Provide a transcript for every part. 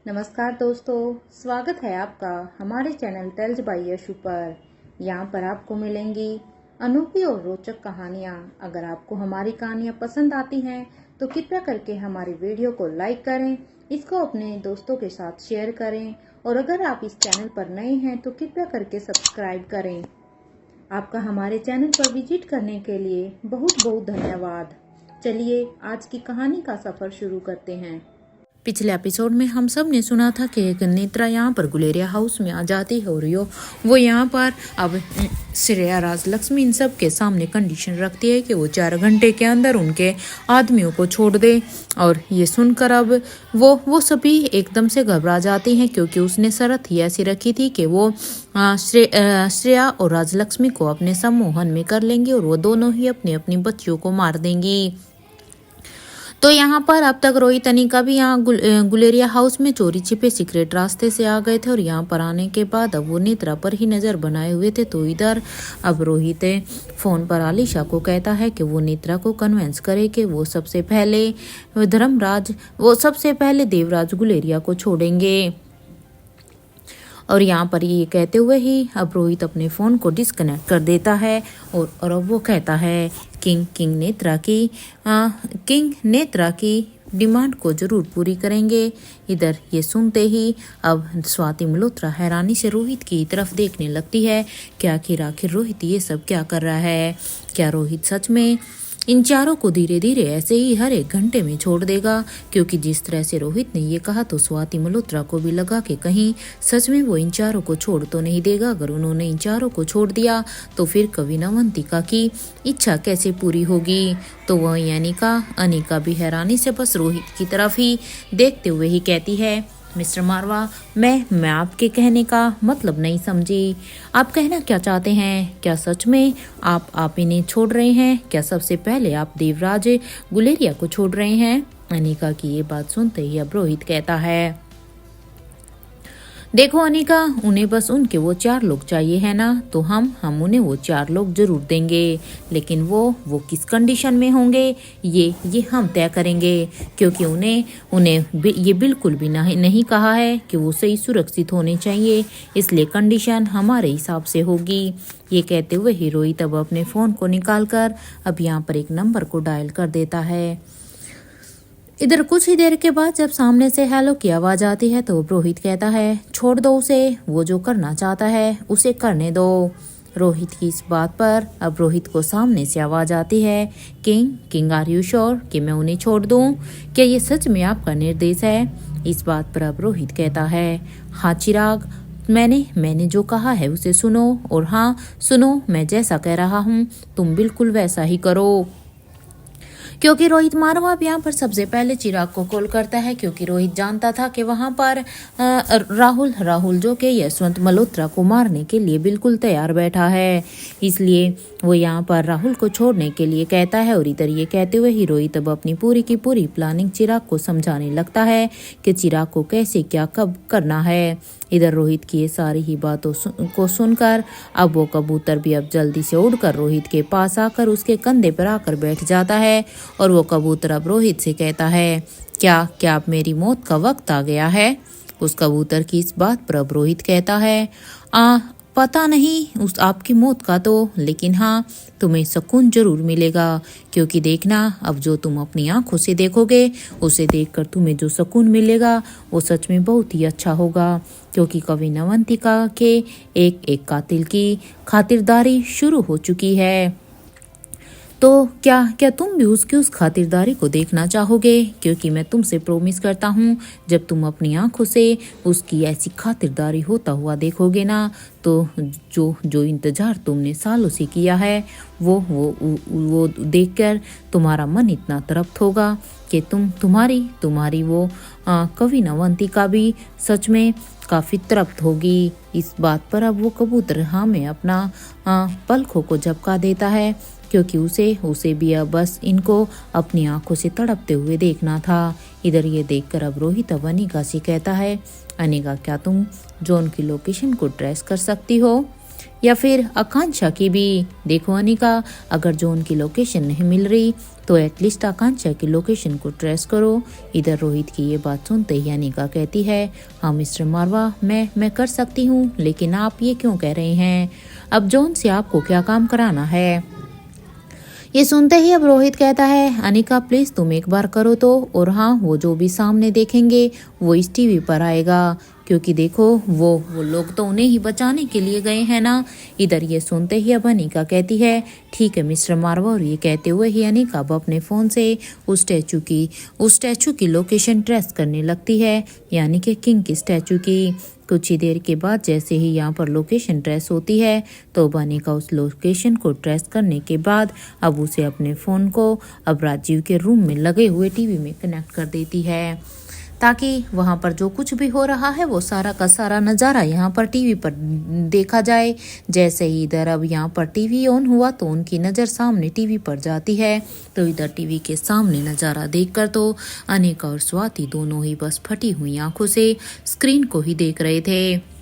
नमस्कार दोस्तों, स्वागत है आपका हमारे चैनल टेल्स बाय यशु पर। यहाँ पर आपको मिलेंगी अनोखी और रोचक कहानियाँ। अगर आपको हमारी कहानियाँ पसंद आती हैं तो कृपया करके हमारी वीडियो को लाइक करें, इसको अपने दोस्तों के साथ शेयर करें और अगर आप इस चैनल पर नए हैं तो कृपया करके सब्सक्राइब करें। आपका हमारे चैनल पर विजिट करने के लिए बहुत बहुत धन्यवाद। चलिए आज की कहानी का सफ़र शुरू करते हैं। पिछले एपिसोड में हम सब ने सुना था कि एक नेत्रा यहाँ पर गुलेरिया हाउस में आ जाती है और वो यहाँ पर अब श्रेया, राज, लक्ष्मी इन सब के सामने कंडीशन रखती है कि वो 4 घंटे के अंदर उनके आदमियों को छोड़ दे। और ये सुनकर अब वो सभी एकदम से घबरा जाती हैं, क्योंकि उसने शर्त ही ऐसी रखी थी कि वो श्रेया और राजलक्ष्मी को अपने सम्मोहन में कर लेंगे और वो दोनों ही अपनी अपनी बच्चियों को मार देंगी। तो यहाँ पर अब तक रोहित अनिका भी यहाँ गुलेरिया हाउस में चोरी छिपे सीक्रेट रास्ते से आ गए थे और यहाँ पर आने के बाद अब वो नेत्रा पर ही नज़र बनाए हुए थे। तो इधर अब रोहित फ़ोन पर आलिशा को कहता है कि वो नेत्रा को कन्वेंस करे कि वो सबसे पहले देवराज गुलेरिया को छोड़ेंगे। और यहाँ पर ये कहते हुए ही अब रोहित अपने फ़ोन को डिस्कनेक्ट कर देता है और अब वो कहता है किंग नेत्रा की डिमांड को जरूर पूरी करेंगे। इधर ये सुनते ही अब स्वाति मल्होत्रा हैरानी से रोहित की तरफ देखने लगती है कि आखिर रोहित ये सब क्या कर रहा है। क्या रोहित सच में इन चारों को धीरे धीरे ऐसे ही हर 1 घंटे में छोड़ देगा? क्योंकि जिस तरह से रोहित ने ये कहा तो स्वाति मल्होत्रा को भी लगा कि कहीं सच में वो इन चारों को छोड़ तो नहीं देगा। अगर उन्होंने इन चारों को छोड़ दिया तो फिर कविना अवंतिका की इच्छा कैसे पूरी होगी? तो वह अनिका भी हैरानी से बस रोहित की तरफ ही देखते हुए ही कहती है, मिस्टर मारवा, मैं आपके कहने का मतलब नहीं समझी। आप कहना क्या चाहते हैं? क्या सच में आप इन्हें छोड़ रहे हैं? क्या सबसे पहले आप देवराज गुलेरिया को छोड़ रहे हैं? अनिका की ये बात सुनते ही अब रोहित कहता है, देखो अनिका, उन्हें बस उनके वो 4 लोग चाहिए है ना, तो हम उन्हें वो 4 लोग जरूर देंगे। लेकिन वो किस कंडीशन में होंगे ये हम तय करेंगे, क्योंकि उन्हें ये बिल्कुल भी नहीं कहा है कि वो सही सुरक्षित होने चाहिए, इसलिए कंडीशन हमारे हिसाब से होगी। ये कहते हुए ही रोहित अब अपने फ़ोन को निकाल कर अब यहाँ पर एक नंबर को डायल कर देता है। इधर कुछ ही देर के बाद जब सामने से हेलो की आवाज़ आती है तो रोहित कहता है, छोड़ दो उसे, वो जो करना चाहता है उसे करने दो। रोहित की इस बात पर अब रोहित को सामने से आवाज़ आती है, किंग आर यू श्योर कि मैं उन्हें छोड़ दूं? क्या ये सच में आपका निर्देश है? इस बात पर अब रोहित कहता है, हाँ चिराग, मैंने जो कहा है उसे सुनो, और हाँ सुनो, मैं जैसा कह रहा हूँ तुम बिल्कुल वैसा ही करो। क्योंकि रोहित मारवा यहाँ पर सबसे पहले चिराग को कॉल करता है, क्योंकि रोहित जानता था कि वहाँ पर राहुल जो कि यशवंत मल्होत्रा को मारने के लिए बिल्कुल तैयार बैठा है, इसलिए वो यहाँ पर राहुल को छोड़ने के लिए कहता है। और इधर ये कहते हुए ही रोहित अब अपनी पूरी की पूरी प्लानिंग चिराग को समझाने लगता है कि चिराग को कैसे क्या कब करना है। इधर रोहित की ये सारी ही बातों को सुनकर अब वो कबूतर भी अब जल्दी से उड़कर रोहित के पास आकर उसके कंधे पर आकर बैठ जाता है। और वो कबूतर अब रोहित से कहता है, क्या अब मेरी मौत का वक्त आ गया है? उस कबूतर की इस बात पर अब रोहित कहता है, पता नहीं उस आपकी मौत का तो, लेकिन हाँ तुम्हें सुकून जरूर मिलेगा, क्योंकि देखना अब जो तुम अपनी आंखों से देखोगे उसे देखकर तुम्हें जो सुकून मिलेगा वो सच में बहुत ही अच्छा होगा। क्योंकि कविना अवंतिका के एक कातिल की खातिरदारी शुरू हो चुकी है। तो क्या तुम भी उसकी उस खातिरदारी को देखना चाहोगे? क्योंकि मैं तुमसे प्रॉमिस करता हूँ, जब तुम अपनी आंखों से उसकी ऐसी खातिरदारी होता हुआ देखोगे ना, तो जो इंतजार तुमने सालों से किया है वो देखकर तुम्हारा मन इतना तड़प होगा कि तुम्हारी वो कविना अवंतिका भी सच में काफ़ी तृप्त होगी। इस बात पर अब वो कबूतर हाँ में अपना पलकों को झपका देता है, क्योंकि उसे भी अब बस इनको अपनी आंखों से तड़पते हुए देखना था। इधर ये देखकर अब रोहित अब अनिका से कहता है, अनिका, क्या तुम जॉन की लोकेशन को ट्रेस कर सकती हो? या फिर आकांक्षा की भी। देखो अनिका, अगर जो उनकी लोकेशन नहीं मिल रही तो एटलीस्ट आकांक्षा की लोकेशन को ट्रेस करो। इधर रोहित की ये बात सुनते ही अनिका कहती है, हाँ मिस्टर मारवा, मैं कर सकती हूँ, लेकिन आप ये क्यों कह रहे हैं? अब जॉन से आपको क्या काम कराना है? ये सुनते ही अब रोहित कहता है, अनिका प्लीज तुम एक बार करो तो, और हाँ वो जो भी सामने देखेंगे वो इस टीवी पर आएगा, क्योंकि देखो वो लोग तो उन्हें ही बचाने के लिए गए हैं ना। इधर ये सुनते ही अब अनिका कहती है, ठीक है मिस्टर मारवा, और ये कहते हुए ही अनिका अब अपने फोन से उस स्टैचू की लोकेशन ट्रेस करने लगती है, यानी कि किंग की स्टैचू की। कुछ ही देर के बाद जैसे ही यहाँ पर लोकेशन ट्रेस होती है तो अनिका उस लोकेशन को ट्रेस करने के बाद अब उसे अपने फ़ोन को अब राजीव के रूम में लगे हुए टीवी में कनेक्ट कर देती है, ताकि वहाँ पर जो कुछ भी हो रहा है वो सारा का सारा नज़ारा यहाँ पर टीवी पर देखा जाए। जैसे ही इधर अब यहाँ पर टीवी ऑन हुआ तो उनकी नज़र सामने टीवी पर जाती है, तो इधर टीवी के सामने नज़ारा देखकर तो अनिका और स्वाति दोनों ही बस फटी हुई आंखों से स्क्रीन को ही देख रहे थे।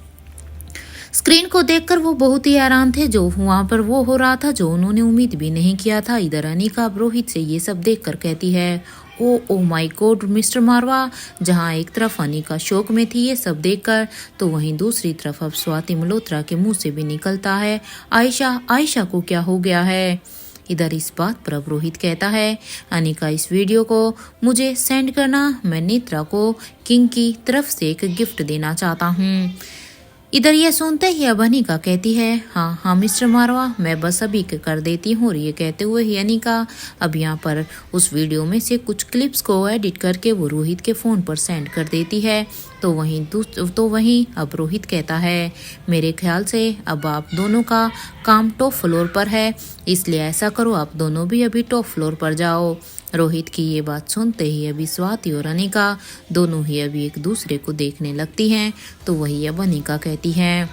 स्क्रीन को देखकर वो बहुत ही हैरान थे, जो वहाँ पर वो हो रहा था जो उन्होंने उम्मीद भी नहीं किया था। इधर अनिका अब रोहित से ये सब देखकर कहती है, ओ माय गॉड मिस्टर मारवा। जहाँ एक तरफ अनिका शौक में थी ये सब देखकर, तो वहीं दूसरी तरफ अब स्वाति मल्होत्रा के मुंह से भी निकलता है, आयशा को क्या हो गया है? इधर इस बात पर अब रोहित कहता है, अनिका इस वीडियो को मुझे सेंड करना, मैं नेत्रा को किंग की तरफ से एक गिफ्ट देना चाहता हूँ। इधर ये सुनते ही अब अनिका कहती है, हाँ मिस्टर मारवा, मैं बस अभी कर देती हूँ। और ये कहते हुए ही अनिका अब यहाँ पर उस वीडियो में से कुछ क्लिप्स को एडिट करके वो रोहित के फ़ोन पर सेंड कर देती है। तो वहीं अब रोहित कहता है, मेरे ख्याल से अब आप दोनों का काम टॉप फ्लोर पर है, इसलिए ऐसा करो आप दोनों भी अभी टॉप फ्लोर पर जाओ। रोहित की ये बात सुनते ही अभी स्वाति और अनिका दोनों ही अभी एक दूसरे को देखने लगती हैं। तो वही अब अनिका कहती है,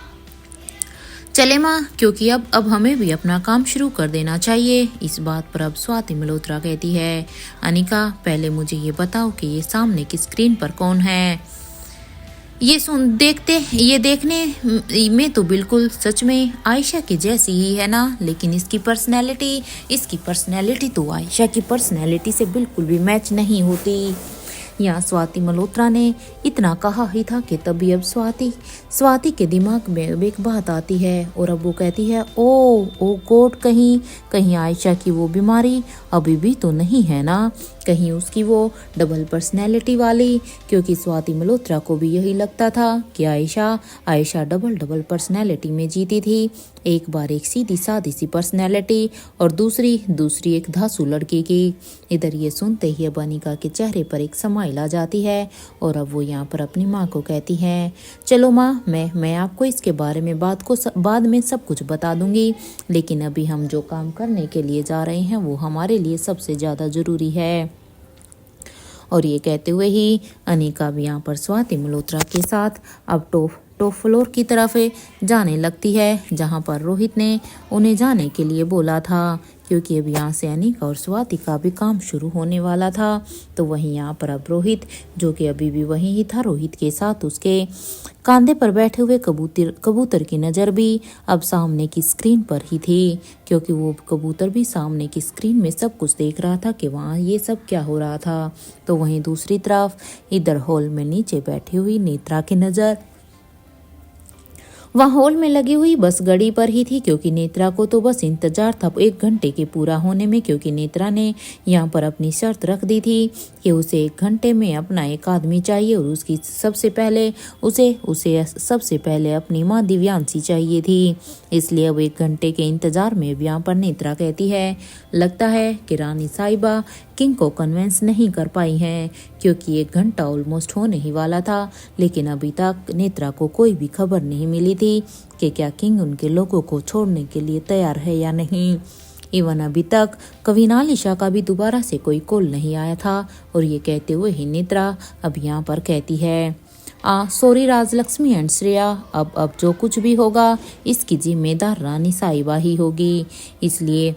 चले माँ, क्योंकि अब हमें भी अपना काम शुरू कर देना चाहिए। इस बात पर अब स्वाति मल्होत्रा कहती है, अनिका पहले मुझे ये बताओ कि ये सामने की स्क्रीन पर कौन है? ये देखने में तो बिल्कुल सच में आयशा की जैसी ही है ना, लेकिन इसकी पर्सनैलिटी तो आयशा की पर्सनैलिटी से बिल्कुल भी मैच नहीं होती। यहाँ स्वाति मल्होत्रा ने इतना कहा ही था कि तभी अब स्वाति के दिमाग में अब एक बात आती है, और अब वो कहती है, ओ गॉड, कहीं आयशा की वो बीमारी अभी भी तो नहीं है ना, कहीं उसकी वो डबल पर्सनैलिटी वाली। क्योंकि स्वाति मल्होत्रा को भी यही लगता था कि आयशा डबल पर्सनैलिटी में जीती थी, एक बार एक सीधी सादी सी पर्सनैलिटी और दूसरी एक धांसू लड़की की। इधर ये सुनते ही अब अनिका के चेहरे पर एक स्माइल आ जाती है, और अब वो यहाँ पर अपनी माँ को कहती है, चलो माँ, मैं आपको इसके बारे में बाद में सब कुछ बता दूंगी, लेकिन अभी हम जो काम करने के लिए जा रहे हैं वो हमारे लिए सबसे ज़्यादा ज़रूरी है। और ये कहते हुए ही अनिका भी यहाँ पर स्वाति मल्होत्रा के साथ अब टॉप फ्लोर की तरफ जाने लगती है, जहाँ पर रोहित ने उन्हें जाने के लिए बोला था, क्योंकि अब यहाँ से अनिका और स्वाति का भी काम शुरू होने वाला था। तो वहीं यहाँ पर अब रोहित, जो कि अभी भी वहीं ही था रोहित के साथ, उसके कंधे पर बैठे हुए कबूतर की नज़र भी अब सामने की स्क्रीन पर ही थी, क्योंकि वो कबूतर भी सामने की स्क्रीन में सब कुछ देख रहा था कि वहाँ ये सब क्या हो रहा था। तो वहीं दूसरी तरफ इधर हॉल में नीचे बैठी हुई नेत्रा की नज़र वहाँ हॉल में लगी हुई बस घड़ी पर ही थी, क्योंकि नेत्रा को तो बस इंतजार था 1 घंटे के पूरा होने में, क्योंकि नेत्रा ने यहाँ पर अपनी शर्त रख दी थी कि उसे 1 घंटे में अपना एक आदमी चाहिए, और उसकी सबसे पहले अपनी माँ दिव्यांशी चाहिए थी। इसलिए अब 1 घंटे के इंतजार में यहाँ पर नेत्रा कहती है, लगता है कि रानी साहिबा किंग को कन्विंस नहीं कर पाई हैं, क्योंकि 1 घंटा ऑलमोस्ट होने ही वाला था, लेकिन अभी तक नेत्रा को कोई भी खबर नहीं मिली थी कि क्या किंग उनके लोगों को छोड़ने के लिए तैयार है या नहीं। इवन अभी तक कविनालिशा का भी दोबारा से कोई कॉल नहीं आया था। और ये कहते हुए ही नेत्रा अब यहाँ पर कहती है, सॉरी राजलक्ष्मी एंड श्रेया, अब जो कुछ भी होगा इसकी जिम्मेदार रानी साहिबा ही होगी, इसलिए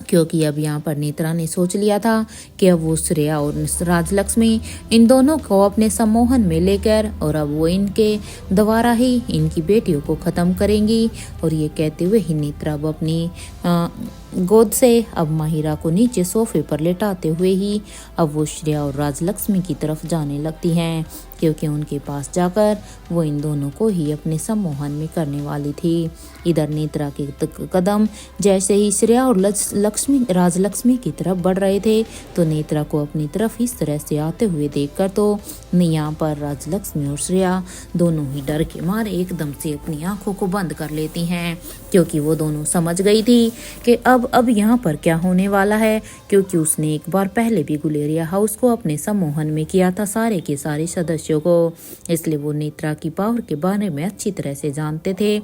क्योंकि अब यहाँ पर नेत्रा ने सोच लिया था कि अब वो श्रेया और राजलक्ष्मी इन दोनों को अपने सम्मोहन में लेकर और अब वो इनके द्वारा ही इनकी बेटियों को ख़त्म करेंगी। और ये कहते हुए ही नेत्रा अब अपनी गोद से अब माहिरा को नीचे सोफे पर लेटाते हुए ही अब वो श्रेया और राजलक्ष्मी की तरफ जाने लगती हैं, क्योंकि उनके पास जाकर वो इन दोनों को ही अपने सम्मोहन में करने वाली थी। इधर नेत्रा के कदम जैसे ही श्रेया और राजलक्ष्मी की तरफ बढ़ रहे थे तो नेत्रा को अपनी तरफ इस तरह से आते हुए देखकर तो यहाँ पर राजलक्ष्मी और श्रेया दोनों ही डर के मारे एकदम से अपनी आंखों को बंद कर लेती हैं, क्योंकि वो दोनों समझ गई थी कि अब यहाँ पर क्या होने वाला है, क्योंकि उसने एक बार पहले भी गुलेरिया हाउस को अपने सम्मोहन में किया था सारे के सारे सदस्यों को। इसलिए वो नेत्रा की पावर के बारे में अच्छी तरह से जानते थे।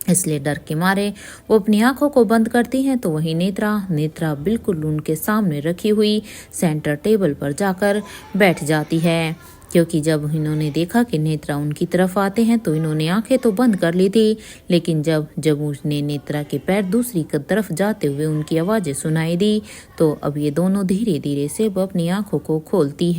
इसलिए डर के मारे वो अपनी आंखों को बंद करती हैं तो वही नेत्रा बिल्कुल उनके सामने रखी हुई सेंटर टेबल पर जाकर बैठ जाती है, क्योंकि जब इन्होंने देखा कि नेत्रा उनकी तरफ आते हैं तो इन्होंने आंखें तो बंद कर ली थी, लेकिन जब उसने नेत्रा के पैर दूसरी तरफ जाते हुए उनकी आवाज़ें सुनाई दी तो अब ये दोनों धीरे धीरे से अपनी आंखों को खोलती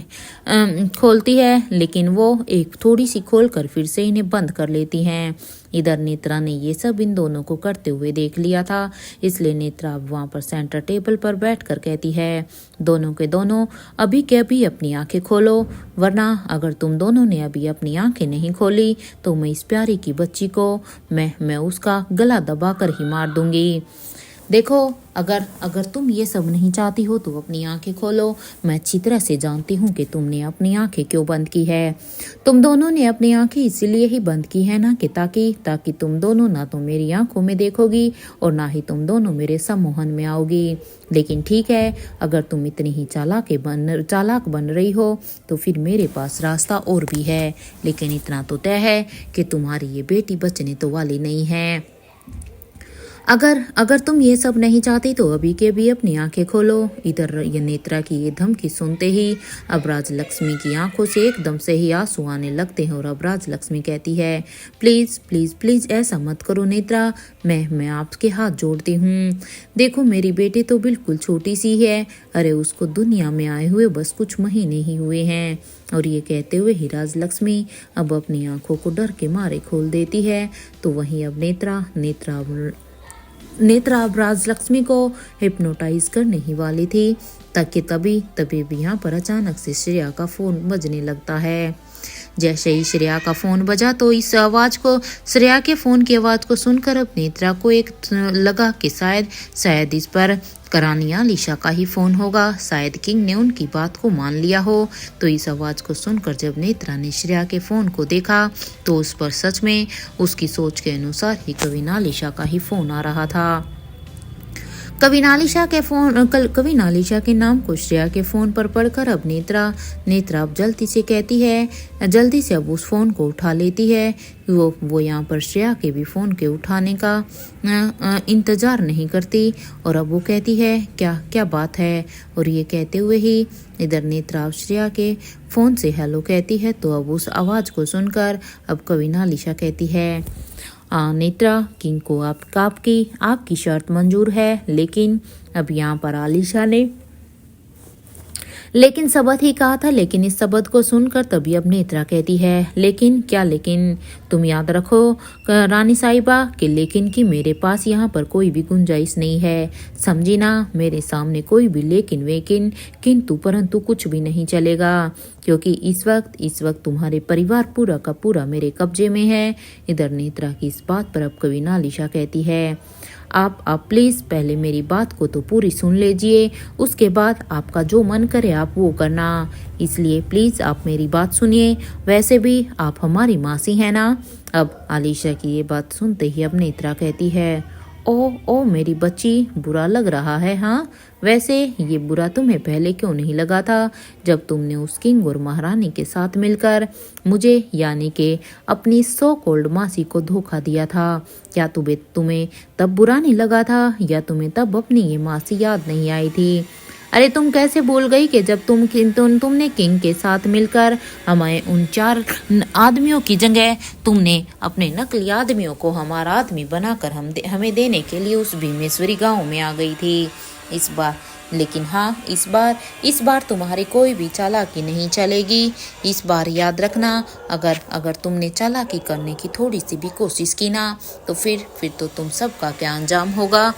है, लेकिन वो एक थोड़ी सी खोलकर फिर से इन्हें बंद कर लेती हैं। इधर नेत्रा ने ये सब इन दोनों को करते हुए देख लिया था, इसलिए नेत्रा अब वहाँ पर सेंटर टेबल पर बैठकर कहती है, दोनों के दोनों अभी के अभी अपनी आंखें खोलो, वरना अगर तुम दोनों ने अभी अपनी आंखें नहीं खोली तो मैं इस प्यारी की बच्ची को मैं उसका गला दबाकर ही मार दूंगी। देखो, अगर तुम ये सब नहीं चाहती हो तो अपनी आंखें खोलो। मैं अच्छी तरह से जानती हूँ कि तुमने अपनी आंखें क्यों बंद की है। तुम दोनों ने अपनी आंखें इसीलिए ही बंद की है ना कि ताकि तुम दोनों ना तो मेरी आंखों में देखोगी और ना ही तुम दोनों मेरे सम्मोहन में आओगी। लेकिन ठीक है, अगर तुम इतनी ही चालाक बन रही हो तो फिर मेरे पास रास्ता और भी है, लेकिन इतना तो तय है कि तुम्हारी ये बेटी बचने तो वाली नहीं है। अगर तुम ये सब नहीं चाहती तो अभी के भी अपनी आंखें खोलो। इधर ये नेत्रा की ये धमकी सुनते ही अब राजलक्ष्मी की आंखों से एकदम से ही आंसू आने लगते हैं और अब राजलक्ष्मी कहती है, प्लीज प्लीज प्लीज ऐसा मत करो नेत्रा, मैं आपके हाथ जोड़ती हूँ। देखो, मेरी बेटी तो बिल्कुल छोटी सी है, अरे उसको दुनिया में आए हुए बस कुछ महीने ही हुए हैं। और ये कहते हुए ही राजलक्ष्मी अब अपनी आंखों को डर के मारे खोल देती है। तो वहीं अब नेत्रा अब राजलक्ष्मी को हिप्नोटाइज करने ही वाली थी, ताकि तभी भी यहाँ पर अचानक से श्रेया का फोन बजने लगता है। जैसे ही श्रेया का फोन बजा तो श्रेया के फोन की आवाज को सुनकर अब नेत्रा को एक लगा कि शायद इस पर करानिया लिशा का ही फोन होगा, शायद किंग ने उनकी बात को मान लिया हो। तो इस आवाज को सुनकर जब नेत्रा ने श्रेया के फोन को देखा तो उस पर सच में उसकी सोच के अनुसार ही कविना लिशा का ही फोन आ रहा था। कविनालिशा के नाम को श्रेया के फोन पर पढ़कर अब नेत्रा अब जल्दी से अब उस फोन को उठा लेती है। वो यहाँ पर श्रेया के भी फोन के उठाने का इंतजार नहीं करती और अब वो कहती है, क्या बात है। और ये कहते हुए ही इधर नेत्रा श्रेया के फोन से हेलो कहती है। तो अब उस आवाज को सुनकर अब कविनालिशा कहती है, नेत्रा, किंग को आपकी शर्त मंजूर है, लेकिन अब यहाँ पर आलिशा ने लेकिन शब्द ही कहा था, लेकिन इस शब्द को सुनकर तभी अब नेत्रा कहती है, लेकिन तुम याद रखो रानी साहिबा कि लेकिन कि मेरे पास यहाँ पर कोई भी गुंजाइश नहीं है, समझी ना। मेरे सामने कोई भी लेकिन किंतु परंतु कुछ भी नहीं चलेगा, क्योंकि इस वक्त तुम्हारे परिवार पूरा का पूरा मेरे कब्जे में है। इधर नेत्रा की इस बात पर अब कविनालिशा कहती है, आप प्लीज़ पहले मेरी बात को तो पूरी सुन लीजिए, उसके बाद आपका जो मन करे आप वो करना। इसलिए प्लीज़ आप मेरी बात सुनिए, वैसे भी आप हमारी मासी हैं ना। अब आलिशा की ये बात सुनते ही अब नेत्रा कहती है, ओ मेरी बच्ची, बुरा लग रहा है हाँ। वैसे ये बुरा तुम्हें पहले क्यों नहीं लगा था, जब तुमने उस किंग और महारानी के साथ मिलकर मुझे यानी कि अपनी सो कॉल्ड मासी को धोखा दिया था। क्या तुम्हें तब बुरा नहीं लगा था, या तुम्हें तब अपनी ये मासी याद नहीं आई थी। अरे तुम कैसे भूल गई कि जब तुमने किंग के साथ मिलकर हमें उन 4 आदमियों की जगह तुमने अपने नकली आदमियों को हमारा आदमी बनाकर हमें देने के लिए उस भीमेश्वरी गांव में आ गई थी इस बार। लेकिन हाँ, इस बार तुम्हारी कोई भी चालाकी नहीं चलेगी। इस बार याद रखना, अगर तुमने चालाकी करने की थोड़ी सी भी कोशिश की ना, तो फिर तो तुम सबका क्या अंजाम होगा।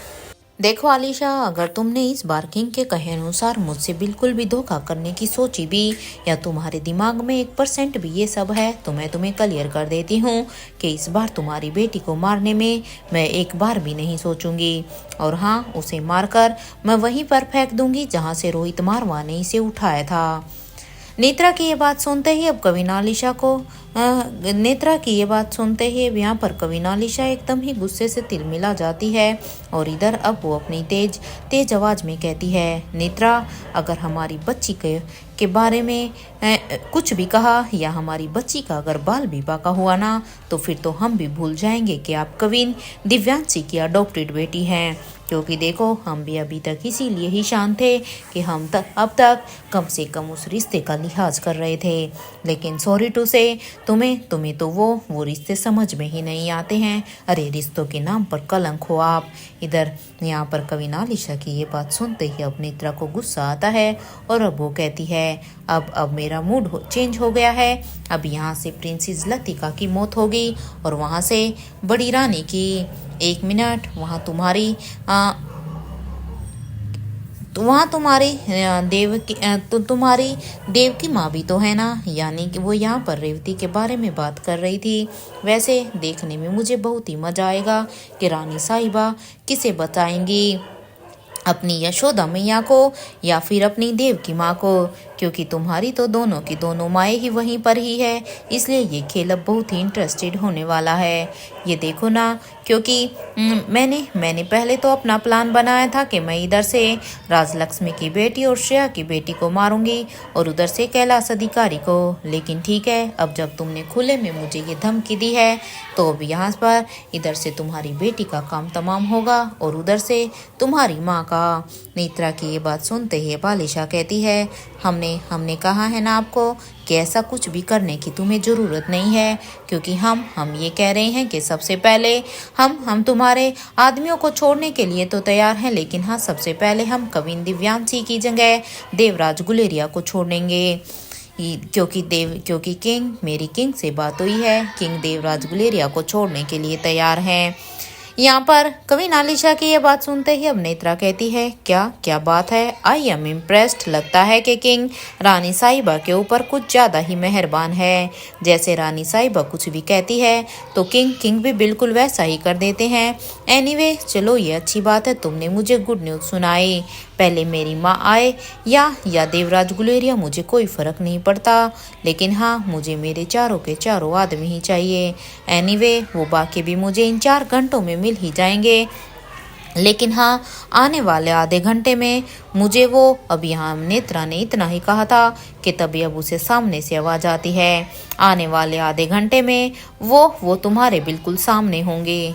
देखो आलिशा, अगर तुमने इस बार किंग के कहे अनुसार मुझसे बिल्कुल भी धोखा करने की सोची भी, या तुम्हारे दिमाग में 1% भी ये सब है, तो मैं तुम्हें क्लियर कर देती हूँ कि इस बार तुम्हारी बेटी को मारने में मैं एक बार भी नहीं सोचूंगी। और हाँ, उसे मारकर मैं वहीं पर फेंक दूंगी जहाँ से रोहित मारवा ने इसे उठाया था। नेत्रा की ये बात सुनते ही अब अब यहाँ पर कविनालिशा एकदम ही गुस्से से तिलमिला जाती है। और इधर अब वो अपनी तेज आवाज में कहती है, नेत्रा, अगर हमारी बच्ची के बारे में कुछ भी कहा, या हमारी बच्ची का अगर बाल भी बाका हुआ ना, तो फिर तो हम भी भूल जाएंगे कि आप कविन दिव्यांशी की अडॉप्टेड बेटी हैं। क्योंकि देखो, हम भी अभी तक इसीलिए ही शांत थे कि अब तक कम से कम उस रिश्ते का लिहाज कर रहे थे। लेकिन सॉरी टू से, तुम्हें तो वो रिश्ते समझ में ही नहीं आते हैं। अरे रिश्तों के नाम पर कलंक हो आप। इधर यहाँ पर कविनालिशा की ये बात सुनते ही अब नेत्रा को गुस्सा आता है, और अब वो कहती है, अब मेरा मूड चेंज हो गया है। अब यहाँ से प्रिंसेस लतिका की मौत होगी, और वहाँ से बड़ी रानी की। 1 मिनट, वहाँ तुम्हारी तुम्हारी देव की माँ भी तो है ना। यानी कि वो यहाँ पर रेवती के बारे में बात कर रही थी। वैसे देखने में मुझे बहुत ही मजा आएगा कि रानी साहिबा किसे बताएंगी, अपनी यशोदा मैया को या फिर अपनी देव की माँ को, क्योंकि तुम्हारी तो दोनों की दोनों माएँ ही वहीं पर ही है। इसलिए ये खेल अब बहुत ही इंटरेस्टेड होने वाला है। ये देखो ना, क्योंकि मैंने पहले तो अपना प्लान बनाया था कि मैं इधर से राजलक्ष्मी की बेटी और श्रेया की बेटी को मारूंगी, और उधर से कैलाश अधिकारी को। लेकिन ठीक है, अब जब तुमने खुले में मुझे ये धमकी दी है, तो अब यहाँ पर इधर से तुम्हारी बेटी का काम तमाम होगा, और उधर से तुम्हारी माँ का। नेत्रा की ये बात सुनते ही बालिशा कहती है, हमने कहा है ना आपको कि ऐसा कुछ भी करने की तुम्हें ज़रूरत नहीं है, क्योंकि हम ये कह रहे हैं कि सबसे पहले हम तुम्हारे आदमियों को छोड़ने के लिए तो तैयार हैं, लेकिन हाँ, सबसे पहले हम कविन दिव्यांशी की जगह देवराज गुलेरिया को छोड़ेंगे। क्योंकि मेरी किंग से बात हुई है, किंग देवराज गुलेरिया को छोड़ने के लिए तैयार हैं। यहाँ पर कविनालिशा की ये बात सुनते ही अब नेत्रा कहती है, क्या बात है, आई एम इम्प्रेस्ड। लगता है कि किंग रानी साहिबा के ऊपर कुछ ज़्यादा ही मेहरबान है। जैसे रानी साहिबा कुछ भी कहती है तो किंग भी बिल्कुल वैसा ही कर देते हैं। एनीवे, चलो ये अच्छी बात है, तुमने मुझे गुड न्यूज़ सुनाई। पहले मेरी माँ आए या देवराज गुलेरिया, मुझे कोई फ़र्क नहीं पड़ता, लेकिन हाँ, मुझे मेरे चारों के चारों आदमी ही चाहिए। एनीवे, वो बाकी भी मुझे इन 4 घंटों में मिल ही जाएंगे। लेकिन हाँ, आने वाले आधे घंटे में मुझे वो, अब यहाँ नेत्रा ने इतना ही कहा था कि तभी अब उसे सामने से आवाज़ आती है, आने वाले आधे घंटे में वो तुम्हारे बिल्कुल सामने होंगे।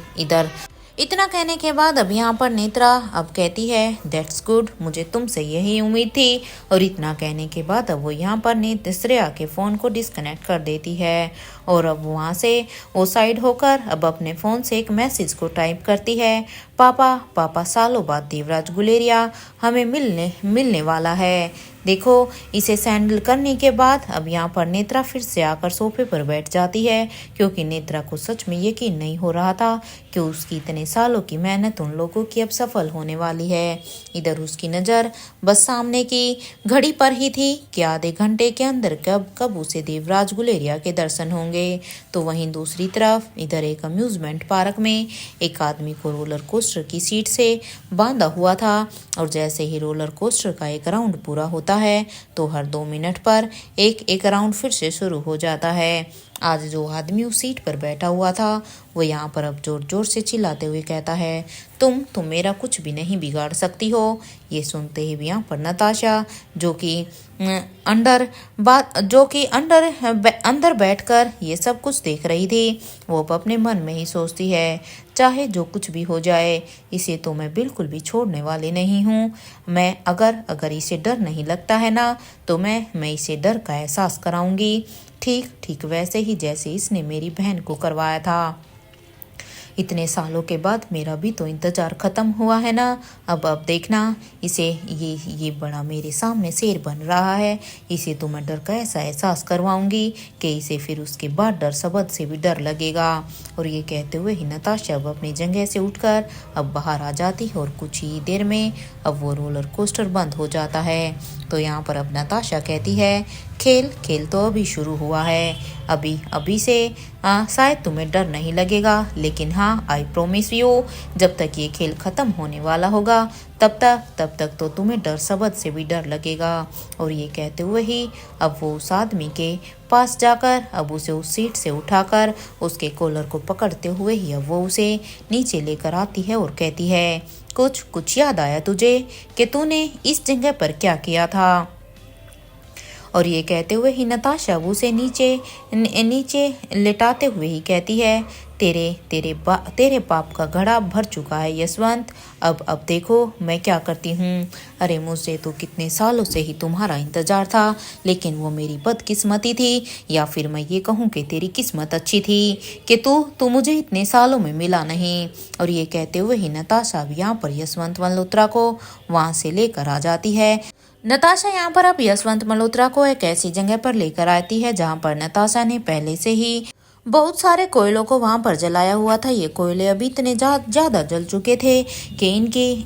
इतना कहने के बाद अब यहाँ पर नेत्रा अब कहती है, दैट्स गुड, मुझे तुमसे यही उम्मीद थी। और इतना कहने के बाद अब वो यहाँ पर श्रेया के फ़ोन को डिस्कनेक्ट कर देती है, और अब वहाँ से वो साइड होकर अब अपने फ़ोन से एक मैसेज को टाइप करती है, पापा सालों बाद देवराज गुलेरिया हमें मिलने वाला है। देखो, इसे सैंडल करने के बाद अब यहाँ पर नेत्रा फिर से आकर सोफे पर बैठ जाती है, क्योंकि नेत्रा को सच में यकीन नहीं हो रहा था कि उसकी इतने सालों की मेहनत उन लोगों की अब सफल होने वाली है। इधर उसकी नज़र बस सामने की घड़ी पर ही थी कि आधे घंटे के अंदर कब उसे देवराज गुलेरिया के दर्शन होंगे। तो वहीं दूसरी तरफ इधर एक अम्यूजमेंट पार्क में एक आदमी को रोलर कोस्टर की सीट से बांधा हुआ था, और जैसे ही रोलर कोस्टर का एक राउंड पूरा होता है तो हर 2 मिनट पर एक राउंड फिर से शुरू हो जाता है। आज जो आदमी उस सीट पर बैठा हुआ था वो यहाँ पर अब जोर जोर से चिल्लाते हुए कहता है, तुम मेरा कुछ भी नहीं बिगाड़ सकती हो। ये सुनते ही भी यहाँ पर नताशा जो कि अंदर बैठकर ये सब कुछ देख रही थी, वो अब अपने मन में ही सोचती है, चाहे जो कुछ भी हो जाए इसे तो मैं बिल्कुल भी छोड़ने वाली नहीं हूँ। मैं अगर इसे डर नहीं लगता है ना तो मैं इसे डर का एहसास कराऊंगी, ठीक ठीक वैसे ही जैसे इसने मेरी बहन को करवाया था। इतने सालों के बाद मेरा भी तो इंतजार खत्म हुआ है ना। अब देखना इसे, ये बड़ा मेरे सामने शेर बन रहा है, इसे तो मैं डर का ऐसा एहसास करवाऊंगी कि इसे फिर उसके बाद डर सबद से भी डर लगेगा। और ये कहते हुए ही नताशा अब अपनी जगह से उठकर अब बाहर आ जाती है और कुछ ही देर में अब वो रोलर कोस्टर बंद हो जाता है। तो यहाँ पर अब नताशा कहती है, खेल तो अभी शुरू हुआ है, अभी से शायद तुम्हें डर नहीं लगेगा, लेकिन हाँ आई प्रोमिस यू जब तक ये खेल खत्म होने वाला होगा तब तक तो तुम्हें डर सबद से भी डर लगेगा। और ये कहते हुए ही अब वो उस आदमी के पास जाकर अब उसे उस सीट से उठाकर उसके कॉलर को पकड़ते हुए ही अब वो उसे नीचे लेकर आती है और कहती है, कुछ याद आया तुझे कि तूने इस जगह पर क्या किया था। और ये कहते हुए ही नताशा उसे नीचे लेटाते हुए ही कहती है, तेरे पाप का घड़ा भर चुका है यशवंत, अब देखो मैं क्या करती हूँ। अरे मुझसे तो कितने सालों से ही तुम्हारा इंतजार था, लेकिन वो मेरी बदकिस्मती थी, या फिर मैं ये कहूँ कि तेरी किस्मत अच्छी थी कि तू मुझे इतने सालों में मिला नहीं। और ये कहते हुए ही नताशा भी यहाँ पर यशवंत मल्होत्रा को वहाँ से लेकर आ जाती है। नताशा यहाँ पर अब यशवंत मल्होत्रा को एक ऐसी जगह पर लेकर आती है जहाँ पर नताशा ने पहले से ही बहुत सारे कोयलों को वहां पर जलाया हुआ था। ये कोयले अभी इतने ज्यादा जल चुके थे कि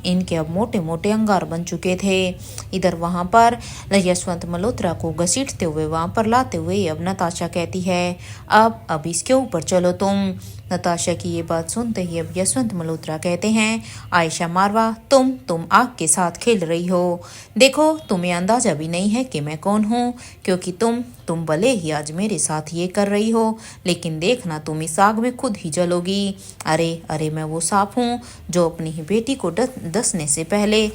इनके अब मोटे मोटे अंगार बन चुके थे। इधर वहां पर यशवंत मल्होत्रा को घसीटते हुए वहां पर लाते हुए अब नताशा कहती है, अब इसके ऊपर चलो तुम। नताशा की ये बात सुनते ही अब यशवंत मल्होत्रा कहते हैं, आयशा मारवा तुम आग के साथ खेल रही हो। देखो तुम्हें अंदाजा भी नहीं है कि मैं कौन हूँ, क्योंकि तुम भले ही आज मेरे साथ ये कर रही हो, लेकिन देखना तुम इस आग में खुद ही जलोगी। अरे मैं वो सांप हूँ जो अपनी ही बेटी को डसने से पहले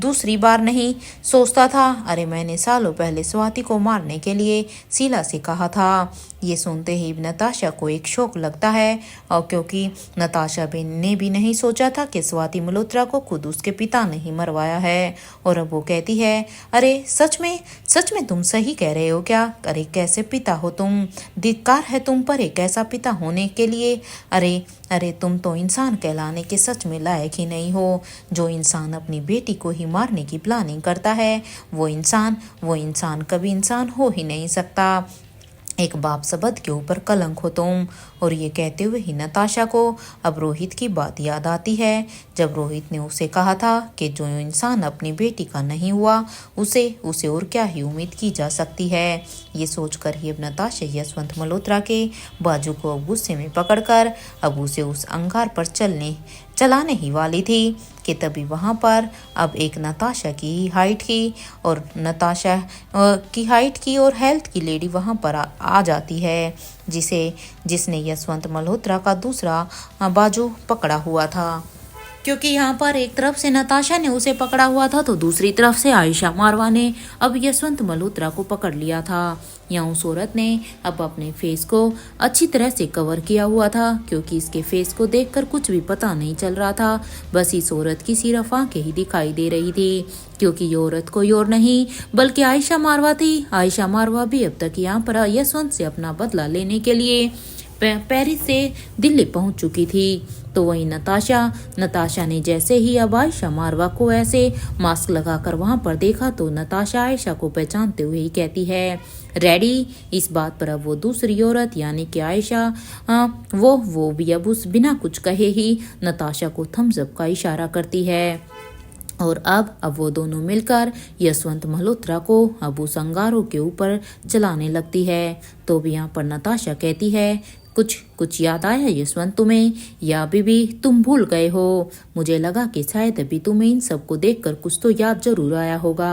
दूसरी बार नहीं सोचता था। अरे मैंने सालों पहले स्वाति को मारने के लिए शीला से कहा था। ये सुनते ही नताशा को एक शौक लगता है, और क्योंकि नताशा ने भी नहीं सोचा था कि स्वाति मल्होत्रा को खुद उसके पिता ने ही मरवाया है। और अब वो कहती है, अरे सच में तुम सही कह रहे हो क्या? अरे कैसे पिता हो तुम, धिक्कार है तुम पर एक ऐसा पिता होने के लिए। अरे तुम तो इंसान कहलाने के सच में लायक ही नहीं हो। जो इंसान अपनी बेटी को ही मारने की प्लानिंग करता है वो इंसान कभी इंसान हो ही नहीं सकता। एक बाप सबद के ऊपर कलंक हो तुम। और ये कहते हुए ही नताशा को अब रोहित की बात याद आती है, जब रोहित ने उसे कहा था कि जो इंसान अपनी बेटी का नहीं हुआ उसे और क्या ही उम्मीद की जा सकती है। ये सोचकर ही अब नताशा यशवंत मल्होत्रा के बाजू को अब गुस्से में पकड़कर अब उसे उस अंगार पर चलाने ही वाली थी कि तभी वहां पर अब एक नताशा की हाइट की और हेल्थ की लेडी वहां पर आ जाती है, जिसने यशवंत मल्होत्रा का दूसरा बाजू पकड़ा हुआ था। क्योंकि यहाँ पर एक तरफ से नताशा ने उसे पकड़ा हुआ था तो दूसरी तरफ से आयशा मारवा ने अब यशवंत मल्होत्रा को पकड़ लिया था। यहाँ उस औरत ने अब अपने फेस को अच्छी तरह से कवर किया हुआ था, क्योंकि इसके फेस को देखकर कुछ भी पता नहीं चल रहा था, बस इस औरत की सिर्फ आंखें ही दिखाई दे रही थी, क्योंकि ये औरत कोई और नहीं बल्कि आयशा मारवा थी। आयशा मारवा भी अब तक यहाँ पर यशवंत से अपना बदला लेने के लिए पेरिस से दिल्ली पहुंच चुकी थी। तो वही नताशा ने जैसे ही अब आयशा मारवा को ऐसे मास्क लगाकर वहां पर देखा तो नताशा आयशा को पहचानते हुए ही कहती है, रेडी। इस बात पर अब वो दूसरी औरत यानी कि आयशा वो भी अब उस बिना कुछ कहे ही नताशा को थम्स अप का इशारा करती है। और अब वो दोनों मिलकर यशवंत मल्होत्रा को अब उस अंगारों के ऊपर चलाने लगती है। तो भी यहाँ पर नताशा कहती है, कुछ याद आया यशवंत तुम्हें, या अभी भी तुम भूल गए हो? मुझे लगा कि शायद अभी तुम्हें इन सबको देखकर कुछ तो याद जरूर आया होगा।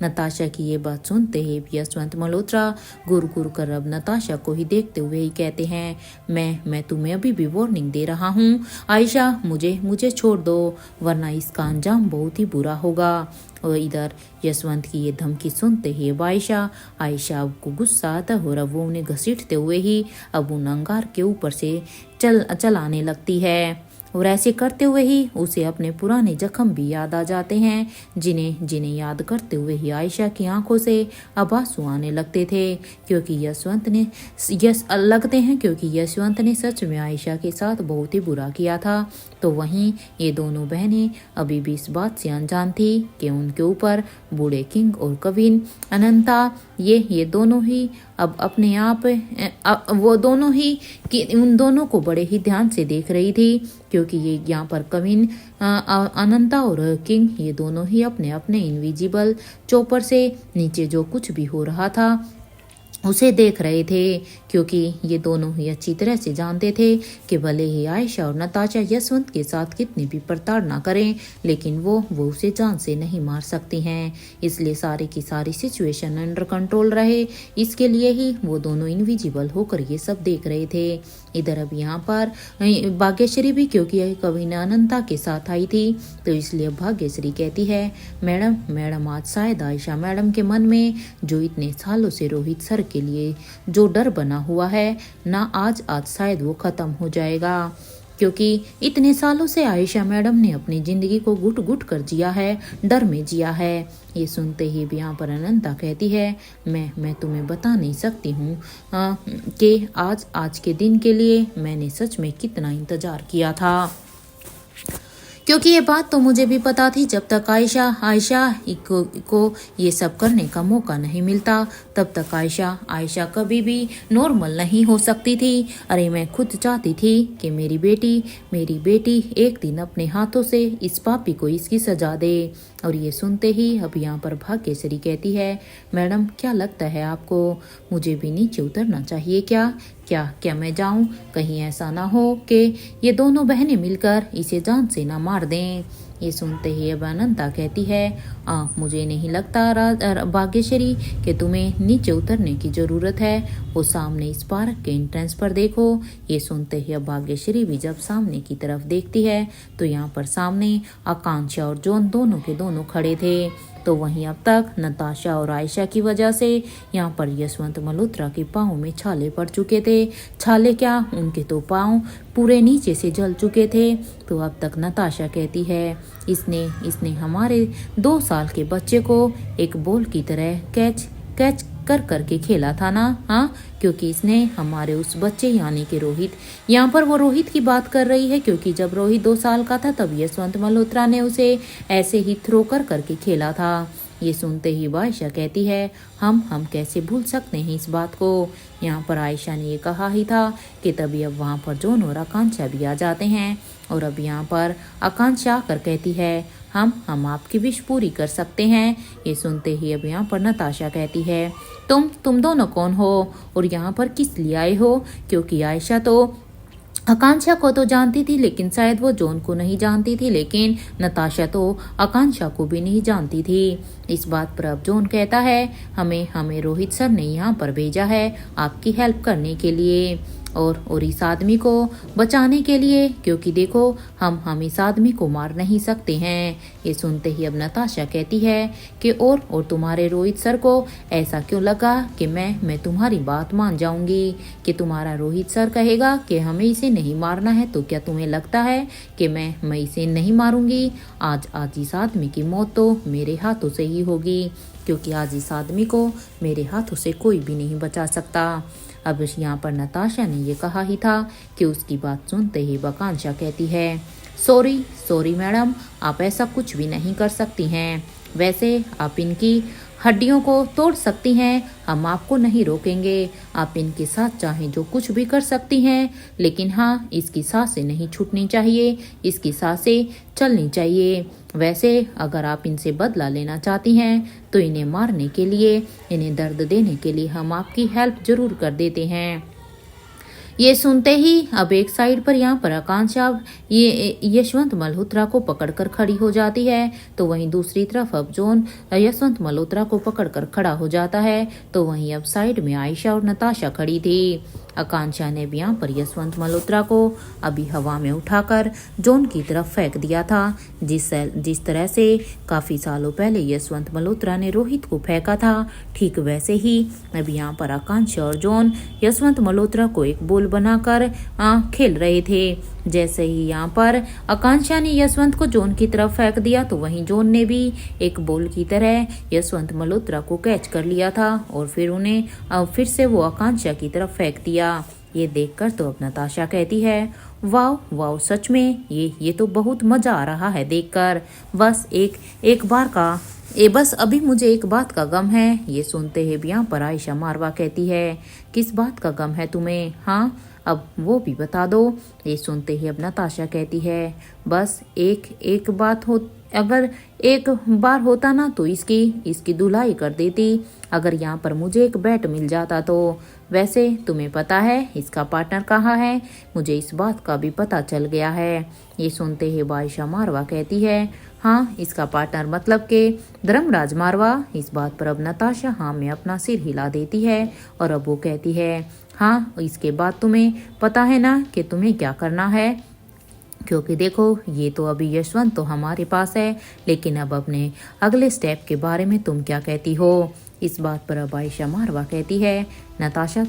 नताशा की ये बात सुनते ही यशवंत मल्होत्रा घूर घूर कर अब नताशा को ही देखते हुए ही कहते हैं, मैं तुम्हें अभी भी वार्निंग दे रहा हूँ आयशा, मुझे छोड़ दो, वरना इसका अंजाम बहुत ही बुरा होगा। और इधर यशवंत की ये धमकी सुनते ही अब आयशा अब को गुस्सा आता है और अब वो उन्हें घसीटते हुए ही अब उन अंगार के ऊपर से चलाने लगती है। और ऐसे करते हुए ही उसे अपने पुराने जख्म भी याद आ जाते हैं, जिन्हें याद करते हुए ही आयशा की आंखों से अब आंसू आने लगते थे, क्योंकि यशवंत ने सच में आयशा के साथ बहुत ही बुरा किया था। तो वहीं ये दोनों बहनें अभी भी इस बात से अनजान थी कि उनके ऊपर बूढ़े किंग और कविन अनंता ये दोनों ही अब अपने आप वो दोनों ही कि उन दोनों को बड़े ही ध्यान से देख रही थी, क्योंकि ये यहाँ पर कविन अनंता और किंग ये दोनों ही अपने अपने इनविजिबल चोपर से नीचे जो कुछ भी हो रहा था उसे देख रहे थे, क्योंकि ये दोनों ही अच्छी तरह से जानते थे कि भले ही आयशा और नताशा यशवंत के साथ कितनी भी प्रताड़ना करें, लेकिन वो उसे जान से नहीं मार सकती हैं। इसलिए सारी की सारी सिचुएशन अंडर कंट्रोल रहे, इसके लिए ही वो दोनों इनविजिबल होकर ये सब देख रहे थे। इधर अब यहाँ पर भाग्यश्री भी, क्योंकि कविन अनंता के साथ आई थी, तो इसलिए भाग्यश्री कहती है, मैडम आज शायद आयशा मैडम के मन में जो इतने सालों से रोहित सर के लिए जो डर बना हुआ है ना, आज शायद वो खत्म हो जाएगा, क्योंकि इतने सालों से आयशा मैडम ने अपनी जिंदगी को घुट घुट कर जिया है, डर में जिया है। ये सुनते ही भी यहाँ पर अनंता कहती है, मैं तुम्हें बता नहीं सकती हूँ कि आज के दिन के लिए मैंने सच में कितना इंतजार किया था, क्योंकि ये बात तो मुझे भी पता थी, जब तक आयशा को ये सब करने का मौका नहीं मिलता तब तक आयशा कभी भी नॉर्मल नहीं हो सकती थी। अरे मैं खुद चाहती थी कि मेरी बेटी एक दिन अपने हाथों से इस पापी को इसकी सजा दे। और ये सुनते ही अब यहाँ पर भाग्यश्री कहती है, मैडम क्या लगता है आपको, मुझे भी नीचे उतरना चाहिए क्या मैं जाऊं? कहीं ऐसा ना हो कि ये दोनों बहनें मिलकर इसे जान से ना मार दें। ये सुनते ही अब अनंता कहती है, मुझे नहीं लगता भाग्यश्री कि तुम्हें नीचे उतरने की ज़रूरत है, वो सामने इस पार्क के एंट्रेंस पर देखो। ये सुनते ही अब भाग्यश्री भी जब सामने की तरफ देखती है तो यहाँ पर सामने आकांक्षा और जॉन दोनों के दोनों खड़े थे। तो वहीं अब तक नताशा और आयशा की वजह से यहाँ पर यशवंत मल्होत्रा के पाँव में छाले पड़ चुके थे। छाले क्या, उनके तो पाँव पूरे नीचे से जल चुके थे। तो अब तक नताशा कहती है, इसने हमारे 2 साल के बच्चे को एक बॉल की तरह कैच करके खेला था ना, हाँ, क्योंकि इसने हमारे उस बच्चे यानी कि रोहित, यहाँ पर वो रोहित की बात कर रही है, क्योंकि जब रोहित 2 साल का था तब यशवंत मल्होत्रा ने उसे ऐसे ही थ्रो करके खेला था। ये सुनते ही आयशा कहती है, हम कैसे भूल सकते हैं इस बात को। यहाँ पर आयशा ने ये कहा ही था कि तभी अब वहाँ पर जॉन और आकांक्षा भी आ जाते हैं। और अब यहाँ पर आकांक्षा आकर कहती है, हम आपकी विश पूरी कर सकते हैं। ये सुनते ही अब यहाँ पर नताशा कहती है, तुम दोनों कौन हो और यहाँ पर किस लिए आए हो? क्योंकि आयशा तो आकांक्षा को तो जानती थी, लेकिन शायद वो जॉन को नहीं जानती थी, लेकिन नताशा तो आकांक्षा को भी नहीं जानती थी। इस बात पर अब जॉन कहता है, हमें रोहित सर ने यहाँ पर भेजा है आपकी हेल्प करने के लिए और इस आदमी को बचाने के लिए, क्योंकि देखो हम इस आदमी को मार नहीं सकते हैं। ये सुनते ही अब नताशा कहती है कि और तुम्हारे रोहित सर को ऐसा क्यों लगा कि मैं तुम्हारी बात मान जाऊंगी, कि तुम्हारा रोहित सर कहेगा कि हमें इसे नहीं मारना है, तो क्या तुम्हें लगता है कि मैं इसे नहीं मारूंगी? आज इस आदमी की मौत तो मेरे हाथों से ही होगी, क्योंकि आज इस आदमी को मेरे हाथों से कोई भी नहीं बचा सकता। अब यहाँ पर नताशा ने ये कहा ही था कि उसकी बात सुनते ही आकांक्षा कहती है, सॉरी मैडम, आप ऐसा कुछ भी नहीं कर सकती हैं। वैसे आप इनकी हड्डियों को तोड़ सकती हैं, हम आपको नहीं रोकेंगे। आप इनके साथ चाहें जो कुछ भी कर सकती हैं, लेकिन हाँ, इसकी सांसें नहीं छूटनी चाहिए, इसकी सांसें चलनी चाहिए। वैसे अगर आप इनसे बदला लेना चाहती हैं तो इन्हें मारने के लिए, इन्हें दर्द देने के लिए हम आपकी हेल्प जरूर कर देते हैं। ये सुनते ही अब एक साइड पर यहाँ पर आकांक्षा ये यशवंत मल्होत्रा को पकड़कर खड़ी हो जाती है, तो वहीं दूसरी तरफ अब जॉन यशवंत मल्होत्रा को पकड़कर खड़ा हो जाता है। तो वहीं अब साइड में आयशा और नताशा खड़ी थी। आकांक्षा ने भी यहाँ पर यशवंत मल्होत्रा को अभी हवा में उठाकर जॉन की तरफ फेंक दिया था, जिस तरह से काफी सालों पहले यशवंत मल्होत्रा ने रोहित को फेंका था। ठीक वैसे ही अभी यहाँ पर आकांक्षा और जॉन यशवंत मल्होत्रा को एक बोल बनाकर खेल रहे थे। जैसे ही यहाँ पर आकांक्षा ने यशवंत को जॉन की तरफ फेंक दिया, तो वहीं जॉन ने भी एक बॉल की तरह यशवंत मल्होत्रा को कैच कर लिया था और फिर उन्हें फिर से वो आकांक्षा की तरफ फेंक दिया। ये देखकर तो अब नताशा कहती है, वाह वाह, सच में ये तो बहुत मजा आ रहा है देखकर। बस बस अभी मुझे एक बात का गम है। ये सुनते ही भी यहाँ पर आयशा मारवा कहती है, किस बात का गम है तुम्हें? हाँ, अब वो भी बता दो। ये सुनते ही अब नताशा कहती है, बस एक बात हो, अगर एक बार होता ना तो इसकी धुलाई कर देती। अगर यहाँ पर मुझे एक बैट मिल जाता तो। वैसे तुम्हें पता है इसका पार्टनर कहाँ है? मुझे इस बात का भी पता चल गया है। ये सुनते ही आयशा मारवा कहती है, हाँ, इसका पार्टनर मतलब के धर्मराज मारवा। इस बात पर अब नताशा हाँ में अपना सिर हिला देती है और अब वो कहती है, हाँ, इसके बाद तुम्हें पता है ना कि तुम्हें क्या करना है, क्योंकि देखो ये तो अभी यशवंत तो हमारे पास है, लेकिन अब अपने अगले स्टेप के बारे में तुम क्या कहती हो? इस बात पर अब आयशा मारवा कहती है, नताशा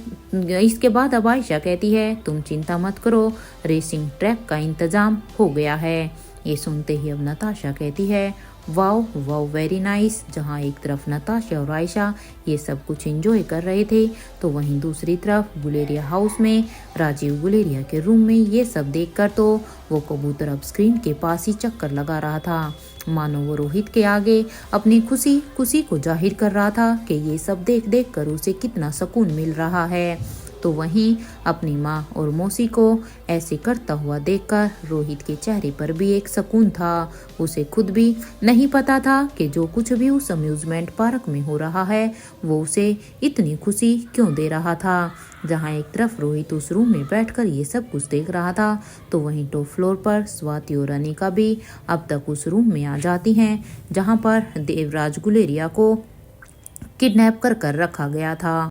इसके बाद अब आयशा कहती है, तुम चिंता मत करो, रेसिंग ट्रैक का इंतजाम हो गया है। ये सुनते ही अब नताशा कहती है, वाओ वाओ, वेरी नाइस। जहाँ एक तरफ नताशा और आयशा ये सब कुछ एंजॉय कर रहे थे, तो वहीं दूसरी तरफ गुलेरिया हाउस में राजीव गुलेरिया के रूम में ये सब देखकर तो वो कबूतर अब स्क्रीन के पास ही चक्कर लगा रहा था, मानो वो रोहित के आगे अपनी खुशी को जाहिर कर रहा था कि ये सब देख देख कर उसे कितना सुकून मिल रहा है। तो वहीं अपनी माँ और मौसी को ऐसे करता हुआ देखकर रोहित के चेहरे पर भी एक सुकून था। उसे खुद भी नहीं पता था कि जो कुछ भी उस अम्यूजमेंट पार्क में हो रहा है वो उसे इतनी खुशी क्यों दे रहा था। जहाँ एक तरफ रोहित उस रूम में बैठकर ये सब कुछ देख रहा था, तो वहीं टॉप फ्लोर पर स्वाति और अनिका भी अब तक उस रूम में आ जाती हैं जहाँ पर देवराज गुलेरिया को किडनैप कर रखा गया था।